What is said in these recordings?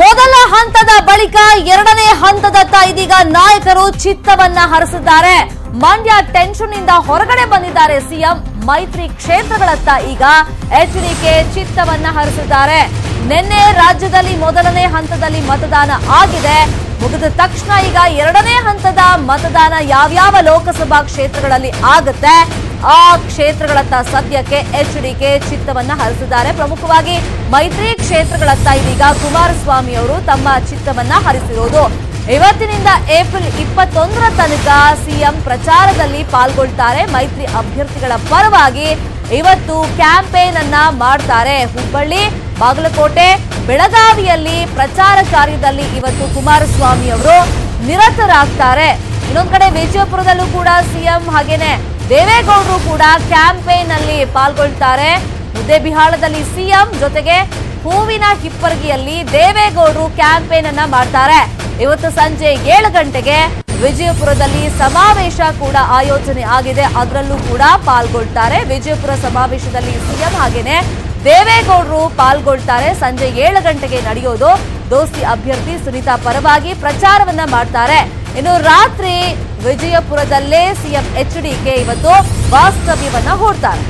ಮೊದಲ ಹಂತದ ಬಳಿಕ ಎರಡನೇ ಹಂತದತ್ತ ಇದೀಗ ನಾಯಕರು ಚಿತ್ತವನ್ನ ಹರಿಸಿದ್ದಾರೆ. ಮಂಡ್ಯ ಟೆನ್ಷನ್ ನಿಂದ ಹೊರಗಡೆ ಬಂದಿದ್ದಾರೆ ಸಿಎಂ. ಮೈತ್ರಿ ಕ್ಷೇತ್ರಗಳತ್ತ ಈಗ ಎಚ್ಡಿಕೆ ಚಿತ್ತವನ್ನ ಹರಿಸಿದ್ದಾರೆ. ನಿನ್ನೆ ರಾಜ್ಯದಲ್ಲಿ ಮೊದಲನೇ ಹಂತದಲ್ಲಿ ಮತದಾನ ಆಗಿದೆ. ಮುಗಿದ ತಕ್ಷಣ ಈಗ ಎರಡನೇ ಹಂತದ ಮತದಾನ ಯಾವ್ಯಾವ ಲೋಕಸಭಾ ಕ್ಷೇತ್ರಗಳಲ್ಲಿ ಆಗುತ್ತೆ ಆ ಕ್ಷೇತ್ರಗಳತ್ತ ಸದ್ಯಕ್ಕೆ ಎಚ್ಡಿಕೆ ಚಿತ್ತವನ್ನ ಹರಿಸಿದ್ದಾರೆ. ಪ್ರಮುಖವಾಗಿ ಮೈತ್ರಿ ಕ್ಷೇತ್ರಗಳತ್ತ ಇದೀಗ ಕುಮಾರಸ್ವಾಮಿ ಅವರು ತಮ್ಮ ಚಿತ್ತವನ್ನ ಹರಿಸಿರೋದು. ಇವತ್ತಿನಿಂದ ಏಪ್ರಿಲ್ 21ರ ತನಕ ಸಿಎಂ ಪ್ರಚಾರದಲ್ಲಿ ಪಾಲ್ಗೊಳ್ತಾರೆ. ಮೈತ್ರಿ ಅಭ್ಯರ್ಥಿಗಳ ಪರವಾಗಿ ಇವತ್ತು ಕ್ಯಾಂಪೇನ್ ಅನ್ನ ಮಾಡ್ತಾರೆ. ಹುಬ್ಬಳ್ಳಿ, ಬಾಗಲಕೋಟೆ, ಬೆಳಗಾವಿಯಲ್ಲಿ ಪ್ರಚಾರ ಕಾರ್ಯದಲ್ಲಿ ಇವತ್ತು ಕುಮಾರಸ್ವಾಮಿ ಅವರು ನಿರತರಾಗ್ತಾರೆ. ಇನ್ನೊಂದ್ ಕಡೆ ವಿಜಯಪುರದಲ್ಲೂ ಕೂಡ ಸಿಎಂ ಹಾಗೇನೆ ದೇವೇಗೌಡರು ಕೂಡ ಕ್ಯಾಂಪೇನ್ ಅಲ್ಲಿ ಪಾಲ್ಗೊಳ್ತಾರೆ. ಮುದ್ದೇಬಿಹಾಳದಲ್ಲಿ ಸಿಎಂ ಜೊತೆಗೆ ಹೂವಿನ ಹಿಪ್ಪರಗಿಯಲ್ಲಿ ದೇವೇಗೌಡರು ಕ್ಯಾಂಪೇನ್ ಅನ್ನ ಮಾಡ್ತಾರೆ. ಇವತ್ತು ಸಂಜೆ 7 ಗಂಟೆಗೆ ವಿಜಯಪುರದಲ್ಲಿ ಸಮಾವೇಶ ಕೂಡ ಆಯೋಜನೆ ಆಗಿದೆ. ಅದರಲ್ಲೂ ಕೂಡ ಪಾಲ್ಗೊಳ್ತಾರೆ. ವಿಜಯಪುರ ಸಮಾವೇಶದಲ್ಲಿ ಸಿಎಂ ಹಾಗೇನೆ ದೇವೇಗೌಡರು ಪಾಲ್ಗೊಳ್ತಾರೆ. ಸಂಜೆ 7 ಗಂಟೆಗೆ ನಡೆಯೋದು. ದೋಸ್ತಿ ಅಭ್ಯರ್ಥಿ ಸುನೀತಾ ಪರವಾಗಿ ಪ್ರಚಾರವನ್ನ ಮಾಡ್ತಾರೆ. ಇನ್ನು ರಾತ್ರಿ ವಿಜಯಪುರದಲ್ಲೇ ಸಿಎಂ ಎಚ್ಡಿಕೆ ಇವತ್ತು ವಾಸ್ತವ್ಯವನ್ನ ಹೂಡ್ತಾರೆ.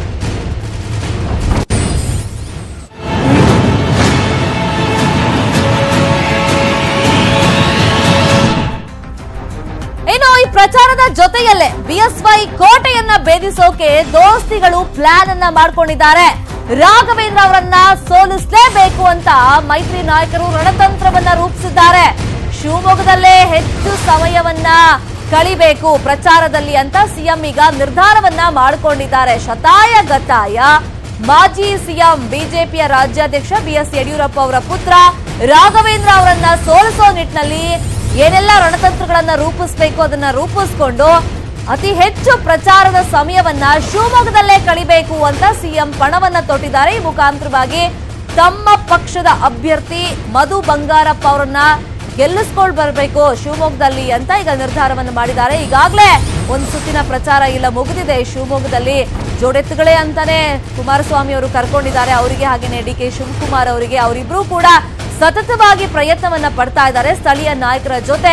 ಇನ್ನು ಈ ಪ್ರಚಾರದ ಜೊತೆಯಲ್ಲೇ ಬಿಎಸ್ವೈ ಕೋಟೆಯನ್ನ ಭೇದಿಸೋಕೆ ದೋಸ್ತಿಗಳು ಪ್ಲಾನ್ ಅನ್ನ ಮಾಡ್ಕೊಂಡಿದ್ದಾರೆ. ರಾಘವೇಂದ್ರ ಅವರನ್ನ ಸೋಲಿಸಲೇಬೇಕು ಅಂತ ಮೈತ್ರಿ ನಾಯಕರು ರಣತಂತ್ರವನ್ನ ರೂಪಿಸಿದ್ದಾರೆ. ಶಿವಮೊಗ್ಗದಲ್ಲೇ ಹೆಚ್ಚು ಸಮಯವನ್ನ ಕಳಿಬೇಕು ಪ್ರಚಾರದಲ್ಲಿ ಅಂತ ಸಿಎಂ ಈಗ ನಿರ್ಧಾರವನ್ನ ಮಾಡಿಕೊಂಡಿದ್ದಾರೆ. ಶತಾಯ ಗತಾಯ ಮಾಜಿ ಸಿಎಂ ಬಿಜೆಪಿಯ ರಾಜ್ಯಾಧ್ಯಕ್ಷ ಬಿಎಸ್ ಯಡಿಯೂರಪ್ಪ ಅವರ ಪುತ್ರ ರಾಘವೇಂದ್ರ ಅವರನ್ನ ಸೋಲಿಸೋ ನಿಟ್ಟಿನಲ್ಲಿ ಏನೆಲ್ಲ ರಣತಂತ್ರಗಳನ್ನ ರೂಪಿಸಬೇಕು ಅದನ್ನ ರೂಪಿಸಿಕೊಂಡು ಅತಿ ಹೆಚ್ಚು ಪ್ರಚಾರದ ಸಮಯವನ್ನ ಶಿವಮೊಗ್ಗದಲ್ಲೇ ಕಳಿಬೇಕು ಅಂತ ಸಿಎಂ ಪಣವನ್ನ ತೊಟ್ಟಿದ್ದಾರೆ. ಈ ಮುಖಾಂತರವಾಗಿ ತಮ್ಮ ಪಕ್ಷದ ಅಭ್ಯರ್ಥಿ ಮಧು ಬಂಗಾರಪ್ಪ ಅವರನ್ನ ಗೆಲ್ಲಿಸ್ಕೊಂಡು ಬರಬೇಕು ಶಿವಮೊಗ್ಗದಲ್ಲಿ ಅಂತ ಈಗ ನಿರ್ಧಾರವನ್ನು ಮಾಡಿದ್ದಾರೆ. ಈಗಾಗಲೇ ಒಂದು ಸುತ್ತಿನ ಪ್ರಚಾರ ಇಲ್ಲ ಮುಗಿದಿದೆ. ಶಿವಮೊಗ್ಗದಲ್ಲಿ ಜೋಡೆತ್ತುಗಳೇ ಅಂತಾನೆ ಕುಮಾರಸ್ವಾಮಿ ಅವರು ಕರ್ಕೊಂಡಿದ್ದಾರೆ. ಅವರಿಗೆ ಹಾಗೇನೆ ಡಿಕೆ ಶಿವಕುಮಾರ್ ಅವರಿಗೆ ಅವರಿಬ್ರು ಕೂಡ ಸತತವಾಗಿ ಪ್ರಯತ್ನವನ್ನ ಪಡ್ತಾ ಇದ್ದಾರೆ. ಸ್ಥಳೀಯ ನಾಯಕರ ಜೊತೆ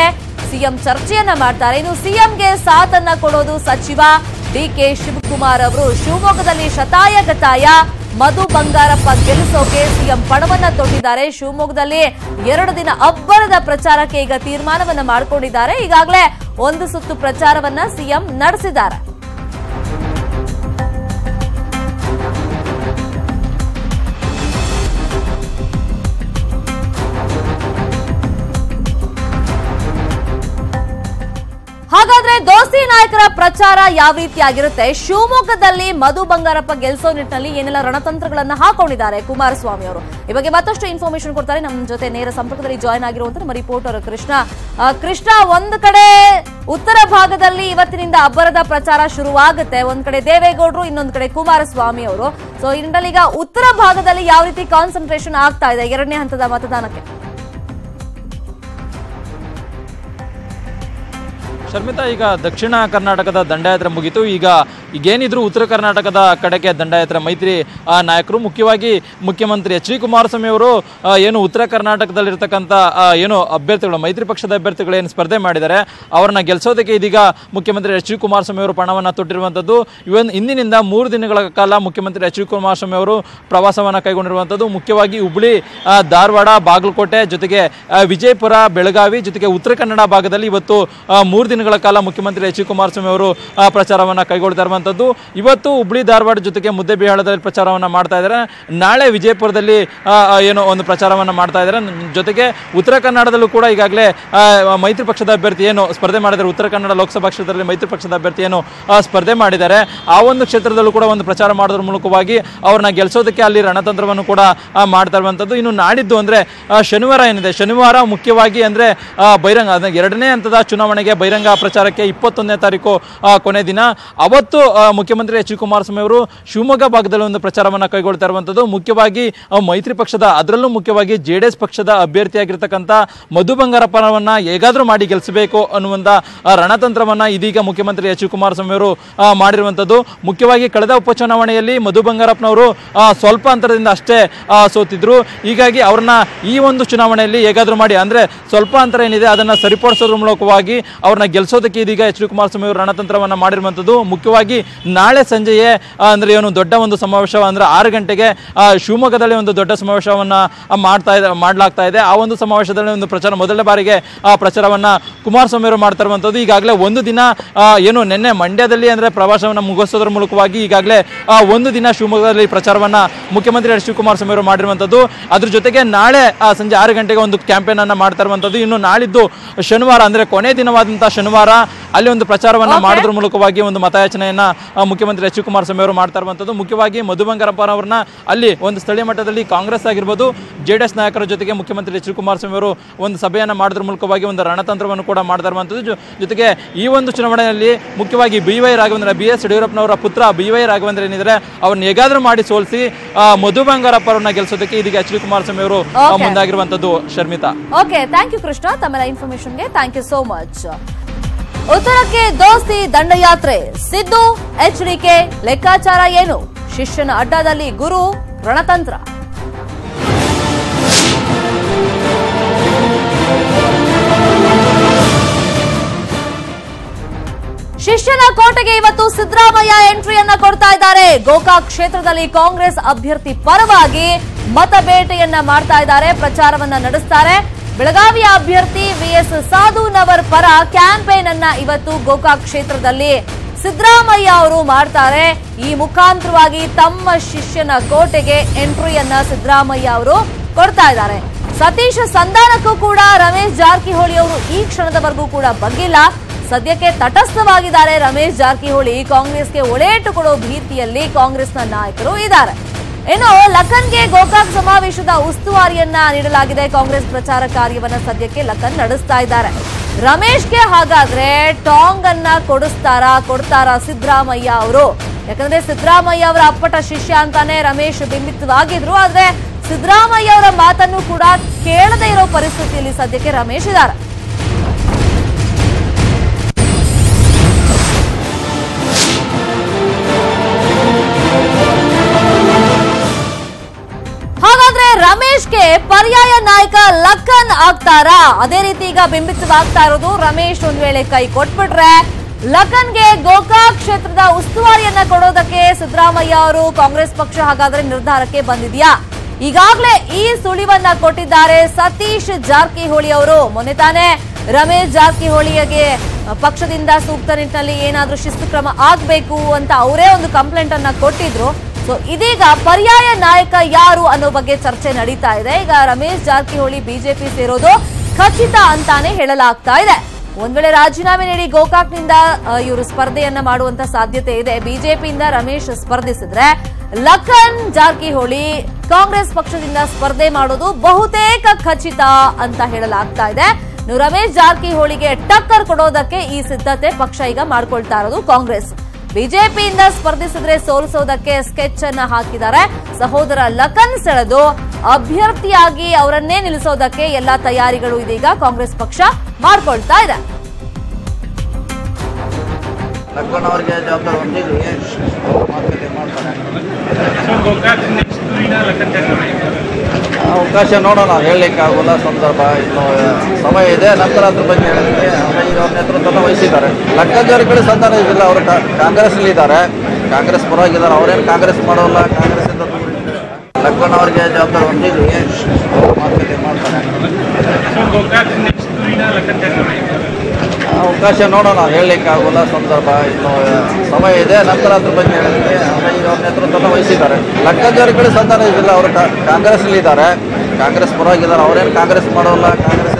ಸಿಎಂ ಚರ್ಚೆಯನ್ನ ಮಾಡ್ತಾರೆ. ಇನ್ನು ಸಿಎಂಗೆ ಸಾಥನ್ನ ಕೊಡೋದು ಸಚಿವ ಡಿಕೆ ಶಿವಕುಮಾರ್ ಅವರು. ಶಿವಮೊಗ್ಗದಲ್ಲಿ ಶತಾಯ ಗತಾಯ ಮಧು ಬಂಗಾರಪ್ಪ ಗೆಲ್ಲಿಸೋಕೆ ಸಿಎಂ ಪಣವನ್ನ ತೊಟ್ಟಿದ್ದಾರೆ. ಶಿವಮೊಗ್ಗದಲ್ಲಿ 2 ದಿನ ಅಬ್ಬರದ ಪ್ರಚಾರಕ್ಕೆ ಈಗ ತೀರ್ಮಾನವನ್ನ ಮಾಡಿಕೊಂಡಿದ್ದಾರೆ. ಈಗಾಗಲೇ ಒಂದು ಸುತ್ತು ಪ್ರಚಾರವನ್ನ ಸಿಎಂ ನಡೆಸಿದ್ದಾರೆ. ಹಾಗಾದ್ರೆ ದೋಸ್ತಿ ನಾಯಕರ ಪ್ರಚಾರ ಯಾವ ರೀತಿಯಾಗಿರುತ್ತೆ? ಶಿವಮೊಗ್ಗದಲ್ಲಿ ಮಧು ಬಂಗಾರಪ್ಪ ಗೆಲ್ಸೋ ನಿಟ್ಟಿನಲ್ಲಿ ಏನೆಲ್ಲ ರಣತಂತ್ರಗಳನ್ನ ಹಾಕೊಂಡಿದ್ದಾರೆ ಕುಮಾರಸ್ವಾಮಿ ಅವರು. ಈ ಬಗ್ಗೆ ಮತ್ತಷ್ಟು ಇನ್ಫಾರ್ಮೇಶನ್ ಕೊಡ್ತಾರೆ. ನಮ್ಮ ಜೊತೆ ನೇರ ಸಂಪರ್ಕದಲ್ಲಿ ಜಾಯ್ನ್ ಆಗಿರುವಂತ ನಮ್ಮ ರಿಪೋರ್ಟರ್ ಕೃಷ್ಣ. ಒಂದು ಕಡೆ ಉತ್ತರ ಭಾಗದಲ್ಲಿ ಇವತ್ತಿನಿಂದ ಅಬ್ಬರದ ಪ್ರಚಾರ ಶುರುವಾಗುತ್ತೆ. ಒಂದ್ ಕಡೆ ದೇವೇಗೌಡರು, ಇನ್ನೊಂದ್ ಕಡೆ ಕುಮಾರಸ್ವಾಮಿ ಅವರು. ಸೊ ಇದರಲ್ಲಿ ಈಗ ಉತ್ತರ ಭಾಗದಲ್ಲಿ ಯಾವ ರೀತಿ ಕಾನ್ಸಂಟ್ರೇಷನ್ ಆಗ್ತಾ ಇದೆ ಎರಡನೇ ಹಂತದ ಮತದಾನಕ್ಕೆ? ಶರ್ಮಿತಾ, ಈಗ ದಕ್ಷಿಣ ಕರ್ನಾಟಕದ ದಂಡಯಾತ್ರೆ ಮುಗಿತು. ಈಗೇನಿದ್ರು ಉತ್ತರ ಕರ್ನಾಟಕದ ಕಡೆಗೆ ದಂಡಯಾತ್ರೆ ಮೈತ್ರಿ ನಾಯಕರು, ಮುಖ್ಯವಾಗಿ ಮುಖ್ಯಮಂತ್ರಿ ಎಚ್ ಡಿ ಕುಮಾರಸ್ವಾಮಿ ಅವರು ಏನು ಉತ್ತರ ಕರ್ನಾಟಕದಲ್ಲಿರ್ತಕ್ಕಂಥ ಏನು ಅಭ್ಯರ್ಥಿಗಳು, ಮೈತ್ರಿ ಪಕ್ಷದ ಅಭ್ಯರ್ಥಿಗಳು ಏನು ಸ್ಪರ್ಧೆ ಮಾಡಿದ್ದಾರೆ ಅವರನ್ನ ಗೆಲ್ಲಿಸೋದಕ್ಕೆ ಇದೀಗ ಮುಖ್ಯಮಂತ್ರಿ ಎಚ್ ಡಿ ಕುಮಾರಸ್ವಾಮಿ ಅವರು ಪಣವನ್ನು ತೊಟ್ಟಿರುವಂಥದ್ದು. ಇಂದಿನಿಂದ 3 ದಿನಗಳ ಕಾಲ ಮುಖ್ಯಮಂತ್ರಿ ಎಚ್ ಡಿ ಕುಮಾರಸ್ವಾಮಿ ಅವರು ಪ್ರವಾಸವನ್ನು ಕೈಗೊಂಡಿರುವಂಥದ್ದು. ಮುಖ್ಯವಾಗಿ ಹುಬ್ಬಳ್ಳಿ, ಧಾರವಾಡ, ಬಾಗಲಕೋಟೆ, ಜೊತೆಗೆ ವಿಜಯಪುರ, ಬೆಳಗಾವಿ, ಜೊತೆಗೆ ಉತ್ತರ ಕನ್ನಡ ಭಾಗದಲ್ಲಿ ಇವತ್ತು 3 ದಿನಗಳ ಕಾಲ ಮುಖ್ಯಮಂತ್ರಿ ಎಚ್ ಡಿ ಕುಮಾರಸ್ವಾಮಿ ಅವರು ಪ್ರಚಾರವನ್ನು ಕೈಗೊಳ್ತಾ ಇರುವಂಥದ್ದು. ಇವತ್ತು ಹುಬ್ಬಳ್ಳಿ, ಧಾರವಾಡ ಜೊತೆಗೆ ಮುದ್ದೇಬಿಹಾಳದಲ್ಲಿ ಪ್ರಚಾರವನ್ನು ಮಾಡ್ತಾ ಇದ್ದಾರೆ. ನಾಳೆ ವಿಜಯಪುರದಲ್ಲಿ ಏನೋ ಒಂದು ಪ್ರಚಾರವನ್ನು ಮಾಡ್ತಾ ಇದ್ದಾರೆ. ಜೊತೆಗೆ ಉತ್ತರ ಕನ್ನಡದಲ್ಲೂ ಕೂಡ ಈಗಾಗಲೇ ಮೈತ್ರಿ ಪಕ್ಷದ ಅಭ್ಯರ್ಥಿ ಏನು ಸ್ಪರ್ಧೆ ಮಾಡಿದ್ದಾರೆ, ಉತ್ತರ ಕನ್ನಡ ಲೋಕಸಭಾ ಕ್ಷೇತ್ರದಲ್ಲಿ ಮೈತ್ರಿ ಪಕ್ಷದ ಅಭ್ಯರ್ಥಿ ಏನು ಸ್ಪರ್ಧೆ ಮಾಡಿದ್ದಾರೆ ಆ ಒಂದು ಕ್ಷೇತ್ರದಲ್ಲೂ ಕೂಡ ಒಂದು ಪ್ರಚಾರ ಮಾಡೋದ್ರ ಮೂಲಕವಾಗಿ ಅವ್ರನ್ನ ಗೆಲ್ಲಿಸೋದಕ್ಕೆ ಅಲ್ಲಿ ರಣತಂತ್ರವನ್ನು ಕೂಡ ಮಾಡ್ತಾ ಇರುವಂಥದ್ದು. ಇನ್ನು ನಾಡಿದ್ದು ಅಂದ್ರೆ ಶನಿವಾರ ಏನಿದೆ, ಶನಿವಾರ ಮುಖ್ಯವಾಗಿ ಅಂದ್ರೆ ಬಹಿರಂಗ 2ನೇ ಹಂತದ ಚುನಾವಣೆಗೆ ಬಹಿರಂಗ ಪ್ರಚಾರಕ್ಕೆ 21ನೇ ತಾರೀಕು ಕೊನೆ ದಿನ. ಅವತ್ತು ಮುಖ್ಯಮಂತ್ರಿ ಎಚ್ ಡಿ ಕುಮಾರಸ್ವಾಮಿ ಅವರು ಶಿವಮೊಗ್ಗ ಭಾಗದಲ್ಲಿ ಒಂದು ಪ್ರಚಾರವನ್ನು ಕೈಗೊಳ್ತಾ ಇರುವಂಥದ್ದು. ಮುಖ್ಯವಾಗಿ ಮೈತ್ರಿ ಪಕ್ಷದ, ಅದರಲ್ಲೂ ಮುಖ್ಯವಾಗಿ JDS ಪಕ್ಷದ ಅಭ್ಯರ್ಥಿಯಾಗಿರ್ತಕ್ಕಂಥ ಮಧು ಬಂಗಾರಪ್ಪನವನ್ನ ಹೇಗಾದ್ರೂ ಮಾಡಿ ಗೆಲ್ಲಿಸಬೇಕು ಅನ್ನುವಂಥ ರಣತಂತ್ರವನ್ನ ಇದೀಗ ಮುಖ್ಯಮಂತ್ರಿ ಎಚ್ ಡಿ ಕುಮಾರಸ್ವಾಮಿ ಅವರು ಮಾಡಿರುವಂಥದ್ದು. ಮುಖ್ಯವಾಗಿ ಕಳೆದ ಉಪಚುನಾವಣೆಯಲ್ಲಿ ಮಧು ಬಂಗಾರಪ್ಪನವರು ಸ್ವಲ್ಪ ಅಂತರದಿಂದ ಅಷ್ಟೇ ಸೋತಿದ್ರು. ಹೀಗಾಗಿ ಅವ್ರನ್ನ ಈ ಒಂದು ಚುನಾವಣೆಯಲ್ಲಿ ಹೇಗಾದ್ರೂ ಮಾಡಿ, ಅಂದ್ರೆ ಸ್ವಲ್ಪ ಅಂತರ ಏನಿದೆ ಅದನ್ನ ಸರಿಪಡಿಸೋದ್ರ ಮೂಲಕವಾಗಿ ಅವ್ರನ್ನ ಗೆಲ್ಲಿಸೋದಕ್ಕೆ ಇದೀಗ ಎಚ್ ಡಿ ಕುಮಾರಸ್ವಾಮಿ ಅವರು ರಣತಂತ್ರವನ್ನ ಮಾಡಿರುವಂಥದ್ದು. ಮುಖ್ಯವಾಗಿ ನಾಳೆ ಸಂಜೆಯೇ ಅಂದ್ರೆ ಏನು ದೊಡ್ಡ ಒಂದು ಸಮಾವೇಶ, ಅಂದ್ರೆ 6 ಗಂಟೆಗೆ ಶಿವಮೊಗ್ಗದಲ್ಲಿ ಒಂದು ದೊಡ್ಡ ಸಮಾವೇಶವನ್ನ ಮಾಡಲಾಗ್ತಾ ಇದೆ. ಆ ಒಂದು ಸಮಾವೇಶದಲ್ಲಿ ಒಂದು ಪ್ರಚಾರ, ಮೊದಲ ಬಾರಿಗೆ ಪ್ರಚಾರವನ್ನ ಕುಮಾರಸ್ವಾಮಿ ಅವರು ಮಾಡ್ತಾ ಇರುವಂಥದ್ದು. ಈಗಾಗಲೇ ಒಂದು ದಿನ ಏನು ನಿನ್ನೆ ಮಂಡ್ಯದಲ್ಲಿ ಅಂದ್ರೆ ಪ್ರವಾಸವನ್ನ ಮುಗಿಸೋದ್ರ ಮೂಲಕವಾಗಿ ಈಗಾಗಲೇ ಒಂದು ದಿನ ಶಿವಮೊಗ್ಗದಲ್ಲಿ ಪ್ರಚಾರವನ್ನ ಮುಖ್ಯಮಂತ್ರಿ ಎಚ್ ಡಿ ಕುಮಾರಸ್ವಾಮಿ ಅವರು ಮಾಡಿರುವಂಥದ್ದು. ಅದ್ರ ಜೊತೆಗೆ ನಾಳೆ ಸಂಜೆ 6 ಗಂಟೆಗೆ ಒಂದು ಕ್ಯಾಂಪೇನ್ ಅನ್ನ ಮಾಡ್ತಾ ಇರುವಂಥದ್ದು. ಇನ್ನು ನಾಳಿದ್ದು ಶನಿವಾರ, ಅಂದ್ರೆ ಕೊನೆ ದಿನವಾದಂತಹ ಶನಿವಾರ ಅಲ್ಲಿ ಒಂದು ಪ್ರಚಾರವನ್ನ ಮಾಡೋದ್ರ ಮೂಲಕವಾಗಿ ಒಂದು ಮತಯಾಚನೆಯನ್ನ ಮುಖ್ಯಮಂತ್ರಿ ಎಚ್ ಡಿ ಕುಮಾರಸ್ವಾಮಿ ಅವರು ಮಾಡ್ತಾ ಇರುವಂಥದ್ದು. ಮುಖ್ಯವಾಗಿ ಮಧು ಬಂಗಾರಪ್ಪನವರನ್ನ ಅಲ್ಲಿ ಒಂದು ಸ್ಥಳೀಯ ಮಟ್ಟದಲ್ಲಿ ಕಾಂಗ್ರೆಸ್ ಆಗಿರ್ಬೋದು, JDS ನಾಯಕರ ಜೊತೆಗೆ ಮುಖ್ಯಮಂತ್ರಿ ಎಚ್ ಡಿ ಕುಮಾರಸ್ವಾಮಿ ಅವರು ಒಂದು ಸಭೆಯನ್ನ ಮಾಡೋದ್ರ ಮೂಲಕವಾಗಿ ಒಂದು ರಣತಂತ್ರವನ್ನು ಕೂಡ ಮಾಡ್ತಾ ಇರುವಂಥದ್ದು. ಜೊತೆಗೆ ಈ ಒಂದು ಚುನಾವಣೆಯಲ್ಲಿ ಮುಖ್ಯವಾಗಿ BY ರಾಘವೇಂದ್ರ, BS ಯಡಿಯೂರಪ್ಪನವರ ಪುತ್ರ BY ರಾಘವೇಂದ್ರ ಏನಿದ್ರೆ ಅವ್ರನ್ನ ಹೇಗಾದ್ರೂ ಮಾಡಿ ಸೋಲಿಸಿ ಮಧು ಬಂಗಾರಪ್ಪ ಅವರನ್ನ ಗೆಲ್ಲಿಸೋದಕ್ಕೆ ಇದೀಗ ಎಚ್ ಡಿ ಕುಮಾರಸ್ವಾಮಿ ಅವರು ಮುಂದಾಗಿರುವಂತದ್ದು. Sharmitha, okay, thank you Krishna, ತಮ್ಮೆಲ್ಲ ಇನ್ಫಾರ್ಮೇಶನ್ಗೆ ಥ್ಯಾಂಕ್ ಯು ಸೋ ಮಚ್. ಉತ್ತರಕ್ಕೆ ದೋಸ್ತಿ ದಂಡಯಾತ್ರೆ, ಸಿದ್ದು HDK ಲೆಕ್ಕಾಚಾರ ಏನು? ಶಿಷ್ಯನ ಅಡ್ಡದಲ್ಲಿ ಗುರು ರಣತಂತ್ರ. ಶಿಷ್ಯನ ಕೋಟೆಗೆ ಇವತ್ತು ಸಿದ್ದರಾಮಯ್ಯ ಎಂಟ್ರಿಯನ್ನ ಕೊಡ್ತಾ ಇದ್ದಾರೆ. ಗೋಕಾಕ್ ಕ್ಷೇತ್ರದಲ್ಲಿ ಕಾಂಗ್ರೆಸ್ ಅಭ್ಯರ್ಥಿ ಪರವಾಗಿ ಮತಬೇಟೆಯನ್ನ ಮಾಡ್ತಾ ಇದ್ದಾರೆ, ಪ್ರಚಾರವನ್ನ ನಡೆಸ್ತಾರೆ. ಬೆಳಗಾವಿಯ ಅಭ್ಯರ್ಥಿ VS ಸಾಧುನವರ್ ಪರ ಕ್ಯಾಂಪೇನ್ ಅನ್ನ ಇವತ್ತು ಗೋಕಾಕ್ ಕ್ಷೇತ್ರದಲ್ಲಿ ಸಿದ್ದರಾಮಯ್ಯ ಅವರು ಮಾಡ್ತಾರೆ. ಈ ಮುಖಾಂತರವಾಗಿ ತಮ್ಮ ಶಿಷ್ಯನ ಕೋಟೆಗೆ ಎಂಟ್ರಿಯನ್ನ ಸಿದ್ದರಾಮಯ್ಯ ಅವರು ಕೊಡ್ತಾ ಇದ್ದಾರೆ. ಸತೀಶ್ ಸಂಧಾನಕ್ಕೂ ಕೂಡ ರಮೇಶ್ ಜಾರಕಿಹೊಳಿ ಅವರು ಈ ಕ್ಷಣದವರೆಗೂ ಕೂಡ ಬಗ್ಗಿಲ್ಲ. ಸದ್ಯಕ್ಕೆ ತಟಸ್ಥವಾಗಿದ್ದಾರೆ ರಮೇಶ್ ಜಾರಕಿಹೊಳಿ. ಕಾಂಗ್ರೆಸ್ಗೆ ಒಳೇಟು ಕೊಡೋ ಭೀತಿಯಲ್ಲಿ ಕಾಂಗ್ರೆಸ್ನ ನಾಯಕರು ಇದ್ದಾರೆ. ಇನ್ನು ಲಖನ್ಗೆ ಗೋಕಾಕ್ ಸಮಾವೇಶದ ಉಸ್ತುವಾರಿಯನ್ನ ನೀಡಲಾಗಿದೆ. ಕಾಂಗ್ರೆಸ್ ಪ್ರಚಾರ ಕಾರ್ಯವನ್ನ ಸದ್ಯಕ್ಕೆ ಲಖನ್ ನಡೆಸ್ತಾ ಇದ್ದಾರೆ. ರಮೇಶ್ಗೆ ಹಾಗಾದ್ರೆ ಟಾಂಗ್ ಅನ್ನ ಕೊಡ್ತಾರಾ ಸಿದ್ದರಾಮಯ್ಯ ಅವರು? ಯಾಕಂದ್ರೆ ಸಿದ್ದರಾಮಯ್ಯ ಅವರ ಅಪ್ಪಟ ಶಿಷ್ಯ ಅಂತಾನೆ ರಮೇಶ್ ಬಿಂಬಿತವಾಗಿದ್ರು. ಆದ್ರೆ ಸಿದ್ದರಾಮಯ್ಯ ಅವರ ಮಾತನ್ನು ಕೂಡ ಕೇಳದೇ ಇರೋ ಪರಿಸ್ಥಿತಿಯಲ್ಲಿ ಸದ್ಯಕ್ಕೆ ರಮೇಶ್ ಇದ್ದಾರೆ. ಹಾಗಾದ್ರೆ ರಮೇಶ್ಗೆ ಪರ್ಯಾಯ ನಾಯಕ ಲಖನ್ ಆಗ್ತಾರಾ? ಅದೇ ರೀತಿ ಈಗ ಬಿಂಬಿತವಾಗ್ತಾ ಇರೋದು. ರಮೇಶ್ ಒಂದ್ ವೇಳೆ ಕೈ ಕೊಟ್ಬಿಟ್ರೆ ಲಖನ್ಗೆ ಗೋಕಾಕ್ ಕ್ಷೇತ್ರದ ಉಸ್ತುವಾರಿಯನ್ನ ಕೊಡೋದಕ್ಕೆ ಸಿದ್ದರಾಮಯ್ಯ ಅವರು ಕಾಂಗ್ರೆಸ್ ಪಕ್ಷ ಹಾಗಾದ್ರೆ ನಿರ್ಧಾರಕ್ಕೆ ಬಂದಿದ್ಯಾ? ಈಗಾಗಲೇ ಈ ಸುಳಿವನ್ನ ಕೊಟ್ಟಿದ್ದಾರೆ ಸತೀಶ್ ಜಾರಕಿಹೊಳಿ ಅವರು. ಮೊನ್ನೆ ತಾನೇ ರಮೇಶ್ ಜಾರಕಿಹೊಳಿಗೆ ಪಕ್ಷದಿಂದ ಸೂಕ್ತ ನಿಟ್ಟಿನಲ್ಲಿ ಏನಾದ್ರೂ ಶಿಸ್ತು ಕ್ರಮ ಆಗ್ಬೇಕು ಅಂತ ಅವರೇ ಒಂದು ಕಂಪ್ಲೇಂಟ್ ಅನ್ನ ಕೊಟ್ಟಿದ್ರು. ಸೊ ಇದೀಗ ಪರ್ಯಾಯ ನಾಯಕ ಯಾರು ಅನ್ನೋ ಬಗ್ಗೆ ಚರ್ಚೆ ನಡೀತಾ ಇದೆ. ಈಗ ರಮೇಶ್ ಜಾರಕಿಹೊಳಿ ಬಿಜೆಪಿ ಸೇರೋದು ಖಚಿತ ಅಂತಾನೆ ಹೇಳಲಾಗ್ತಾ ಇದೆ. ಒಂದ್ ವೇಳೆ ರಾಜೀನಾಮೆ ನೀಡಿ ಗೋಕಾಕ್ನಿಂದ ಇವರು ಸ್ಪರ್ಧೆಯನ್ನ ಮಾಡುವಂತ ಸಾಧ್ಯತೆ ಇದೆ. ಬಿಜೆಪಿಯಿಂದ ರಮೇಶ್ ಸ್ಪರ್ಧಿಸಿದ್ರೆ ಲಖನ್ ಜಾರಕಿಹೊಳಿ ಕಾಂಗ್ರೆಸ್ ಪಕ್ಷದಿಂದ ಸ್ಪರ್ಧೆ ಮಾಡೋದು ಬಹುತೇಕ ಖಚಿತ ಅಂತ ಹೇಳಲಾಗ್ತಾ ಇದೆ. ರಮೇಶ್ ಜಾರಕಿಹೊಳಿಗೆ ಟಕ್ಕರ್ ಕೊಡೋದಕ್ಕೆ ಈ ಸಿದ್ಧತೆ ಪಕ್ಷ ಈಗ ಮಾಡ್ಕೊಳ್ತಾ ಇರೋದು ಕಾಂಗ್ರೆಸ್. ಬಿಜೆಪಿಯಿಂದ ಸ್ಪರ್ಧಿಸಿದ್ರೆ ಸೋಲಿಸೋದಕ್ಕೆ ಸ್ಕೆಚ್ ಅನ್ನ ಹಾಕಿದ್ದಾರೆ. ಸಹೋದರ ಲಖನ್ ಸೆಳೆದು ಅಭ್ಯರ್ಥಿಯಾಗಿ ಅವರನ್ನೇ ನಿಲ್ಲಿಸೋದಕ್ಕೆ ಎಲ್ಲಾ ತಯಾರಿಗಳು ಇದೀಗ ಕಾಂಗ್ರೆಸ್ ಪಕ್ಷ ಮಾಡ್ಕೊಳ್ತಾ ಇದೆ. ಲಖನ್ ಅವರಿಗೆ ಜವಾಬ್ದಾರಿ ಹೊಂದಿದ್ವಿ, ಅವಕಾಶ ನೋಡೋಣ, ಹೇಳಲಿಕ್ಕೆ ಆಗೋಲ್ಲ, ಸಂದರ್ಭ ಇನ್ನು ಸಮಯ ಇದೆ, ನಂತರ ಅದ್ರ ಬಗ್ಗೆ ಹೇಳಿದ್ರೆ ಈಗ ಅವ್ರ ನೇತೃತ್ವವನ್ನು ವಹಿಸಿದ್ದಾರೆ. ಲಖನ್ ಜಾರಕಿಹೊಳಿ ಸಂಧಾನ ಇದಿಲ್ಲ, ಅವರು ಕಾಂಗ್ರೆಸ್ನಲ್ಲಿ ಇದ್ದಾರೆ, ಕಾಂಗ್ರೆಸ್ ಪರವಾಗಿದ್ದಾರೆ, ಅವರೇನು ಕಾಂಗ್ರೆಸ್ ಮಾಡೋಲ್ಲ, ಕಾಂಗ್ರೆಸ್ಸಿಂದ ದೂರ ಇದ್ದಾರೆ. ಲಖನ್ ಅವರಿಗೆ ಜವಾಬ್ದಾರಿ ಹೊಂದಿದ್ವಿ, ಮಾತುಕತೆ ಮಾಡ್ತಾರೆ. ಅವಕಾಶ ನೋಡೋಣ, ಹೇಳಲಿಕ್ಕೆ ಆಗೋಲ್ಲ, ಸಂದರ್ಭ ಇನ್ನು ಸಮಯ ಇದೆ, ನಂತರ ಅದ್ರ ಬಗ್ಗೆ ಹೇಳಿದ್ರೆ ಈಗ ಅವ್ರ ನೇತೃತ್ವವನ್ನು ವಹಿಸಿದ್ದಾರೆ. ಲಖನ್ ಜಾರಕಿಹೊಳಿ ಸಂಧಾನ ಇದಿಲ್ಲ, ಅವರು ಕಾಂಗ್ರೆಸ್ನಲ್ಲಿ ಇದ್ದಾರೆ, ಕಾಂಗ್ರೆಸ್ ಪರವಾಗಿದ್ದಾರೆ, ಅವರೇನು ಕಾಂಗ್ರೆಸ್ ಮಾಡೋಲ್ಲ, ಕಾಂಗ್ರೆಸ್